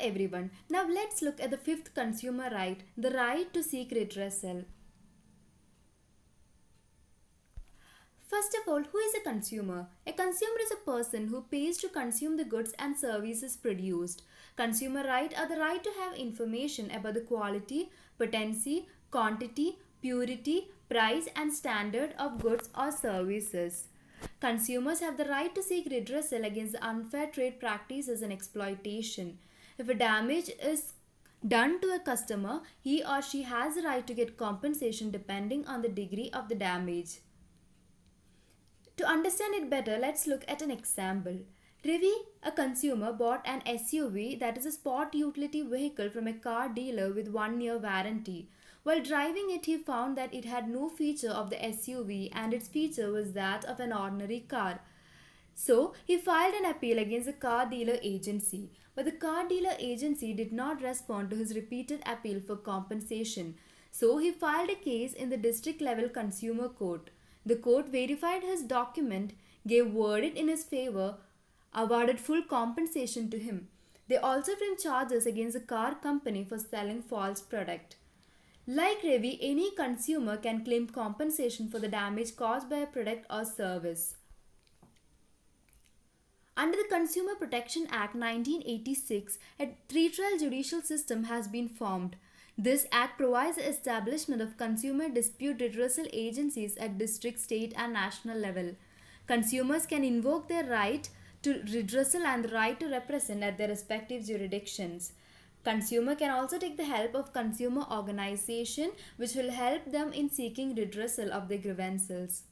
everyone. Now let's look at the fifth consumer right, the right to seek redressal. First of all, who is a consumer? A consumer is a person who pays to consume the goods and services produced. Consumer rights are the right to have information about the quality, potency, quantity, purity, price and standard of goods or services. Consumers have the right to seek redressal against the unfair trade practices and exploitation. If a damage is done to a customer, he or she has the right to get compensation depending on the degree of the damage. To understand it better, let's look at an example. Ravi, a consumer, bought an SUV, that is a sport utility vehicle, from a car dealer with 1 year warranty. While driving it, he found that it had no feature of the SUV and its feature was that of an ordinary car. So, he filed an appeal against the car dealer agency. But the car dealer agency did not respond to his repeated appeal for compensation. So, he filed a case in the district level consumer court. The court verified his document, gave verdict in his favor, awarded full compensation to him. They also framed charges against the car company for selling false product. Like Ravi, any consumer can claim compensation for the damage caused by a product or service. Under the Consumer Protection Act 1986, a three-trial judicial system has been formed. This act provides the establishment of consumer dispute redressal agencies at district, state and national level. Consumers can invoke their right to redressal and the right to represent at their respective jurisdictions. Consumer can also take the help of consumer organization which will help them in seeking redressal of their grievances.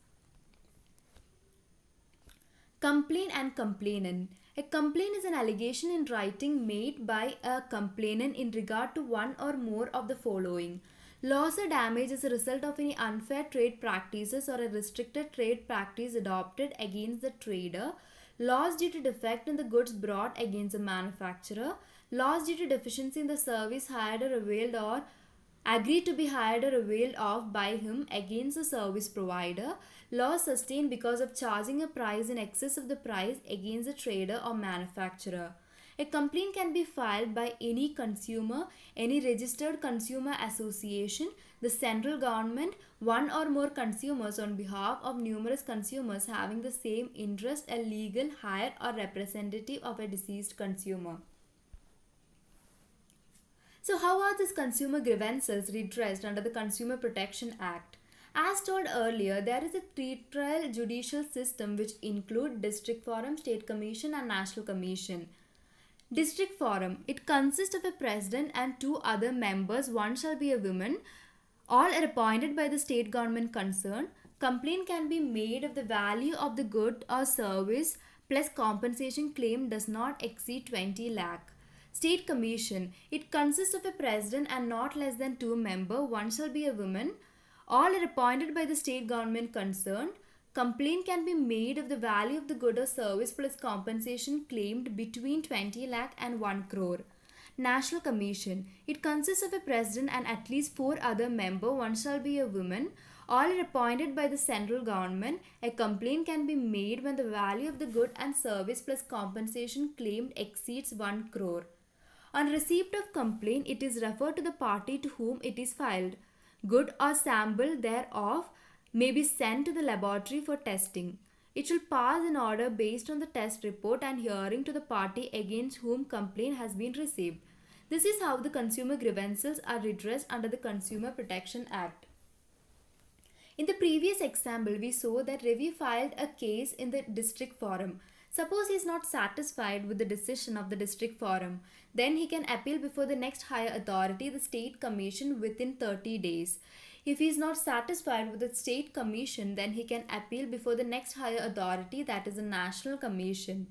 Complaint and complainant. A complaint is an allegation in writing made by a complainant in regard to one or more of the following: loss or damage as a result of any unfair trade practices or a restricted trade practice adopted against the trader, loss due to defect in the goods brought against the manufacturer, loss due to deficiency in the service hired or availed or agreed to be hired or availed of by him against the service provider, loss sustained because of charging a price in excess of the price against the trader or manufacturer. A complaint can be filed by any consumer, any registered consumer association, the central government, one or more consumers on behalf of numerous consumers having the same interest, a legal hire or representative of a deceased consumer. So, how are these consumer grievances redressed under the Consumer Protection Act? As told earlier, there is a three-trial judicial system which include District Forum, State Commission and National Commission. District Forum, it consists of a president and two other members, one shall be a woman, all are appointed by the state government concerned. Complaint can be made if the value of the good or service plus compensation claim does not exceed 20 lakh. State Commission, it consists of a president and not less than two members, one shall be a woman, all are appointed by the state government concerned. Complaint can be made if the value of the good or service plus compensation claimed between 20 lakh and 1 crore. National Commission, it consists of a president and at least four other members, one shall be a woman, all are appointed by the central government. A complaint can be made when the value of the good and service plus compensation claimed exceeds 1 crore. On receipt of complaint, it is referred to the party to whom it is filed. Good or sample thereof may be sent to the laboratory for testing. It shall pass an order based on the test report and hearing to the party against whom complaint has been received. This is how the consumer grievances are redressed under the Consumer Protection Act. In the previous example, we saw that Ravi filed a case in the district forum. Suppose he is not satisfied with the decision of the district forum, then he can appeal before the next higher authority, the state commission, within 30 days. If he is not satisfied with the state commission, then he can appeal before the next higher authority, that is the national commission.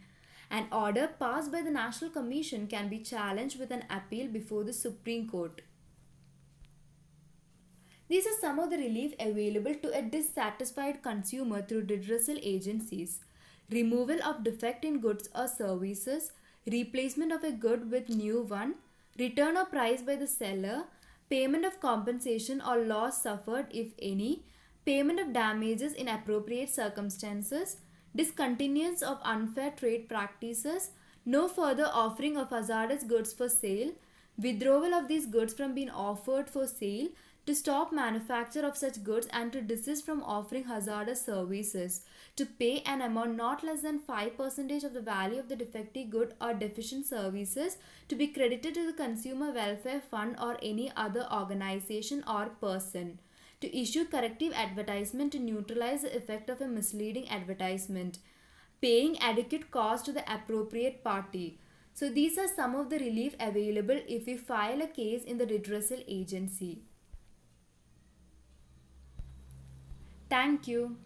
An order passed by the national commission can be challenged with an appeal before the Supreme Court. These are some of the relief available to a dissatisfied consumer through redressal agencies: removal of defect in goods or services, replacement of a good with new one, return of price by the seller, payment of compensation or loss suffered if any, payment of damages in appropriate circumstances, discontinuance of unfair trade practices, no further offering of hazardous goods for sale, withdrawal of these goods from being offered for sale, to stop manufacture of such goods and to desist from offering hazardous services, to pay an amount not less than 5% of the value of the defective good or deficient services to be credited to the Consumer Welfare Fund or any other organization or person, to issue corrective advertisement to neutralize the effect of a misleading advertisement, paying adequate cost to the appropriate party. So these are some of the relief available if we file a case in the redressal agency. Thank you.